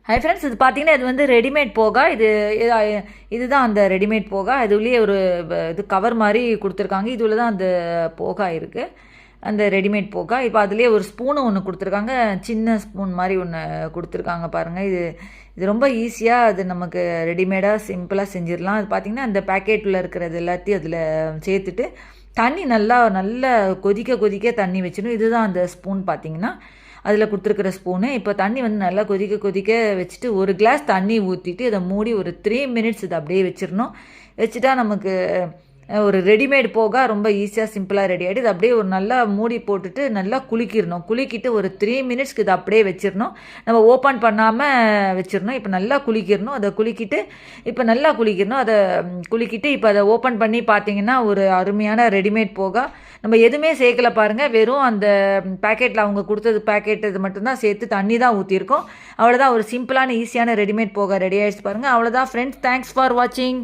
Hi friends, இது பார்த்தீங்கன்னா இது வந்து ரெடிமேட் போகா. இதுதான் அந்த ரெடிமேட் போகா. இதுலேயே ஒரு இது கவர் மாதிரி கொடுத்துருக்காங்க. இதுல தான் அந்த போகா இருக்குது, அந்த ரெடிமேட் போகா. இப்போ அதுலேயே ஒரு ஸ்பூனு ஒன்று கொடுத்துருக்காங்க, சின்ன ஸ்பூன் மாதிரி ஒன்று கொடுத்துருக்காங்க பாருங்கள். இது ரொம்ப ஈஸியாக அது நமக்கு ரெடிமேடாக சிம்பிளாக செஞ்சிடலாம். அது பார்த்திங்கன்னா அந்த பேக்கெட்டில் இருக்கிறது எல்லாத்தையும் அதில் சேர்த்துட்டு தண்ணி நல்லா கொதிக்க தண்ணி வச்சிடணும். இதுதான் அந்த ஸ்பூன் பார்த்திங்கன்னா அதில் கொடுத்துருக்குற ஸ்பூனு. இப்போ தண்ணி வந்து நல்லா கொதிக்க வச்சுட்டு ஒரு கிளாஸ் தண்ணி ஊற்றிட்டு இதை மூடி ஒரு 3 மினிட்ஸ் இதை அப்படியே வச்சிடணும். வச்சுட்டா நமக்கு ஒரு ரெடிமேட் போகா ரொம்ப ஈஸியாக சிம்பிளாக ரெடி ஆகிடுது. அப்படியே ஒரு நல்லா மூடி போட்டுட்டு நல்லா குலுக்கிட்டு ஒரு 3 மினிட்ஸ்க்கு இதை அப்படியே வச்சிடணும். நம்ம ஓப்பன் பண்ணாமல் வச்சிடணும். இப்போ நல்லா குலுக்கிடணும். அதை குலுக்கிட்டு இப்போ அதை ஓப்பன் பண்ணி பார்த்தீங்கன்னா ஒரு அருமையான ரெடிமேட் போகா. நம்ம எதுவுமே சேர்க்கல பாருங்கள், வெறும் அந்த பேக்கெட்டில் அவங்க கொடுத்தது இது மட்டும்தான் சேர்த்து தண்ணி தான் ஊற்றிருக்கோம். அவ்வளோதான், ஒரு சிம்பிளான ஈஸியான ரெடிமேட் போகா ரெடி ஆகிடுச்சு பாருங்கள். அவ்வளோதான் ஃப்ரெண்ட்ஸ், தேங்க்ஸ் ஃபார் வாட்சிங்.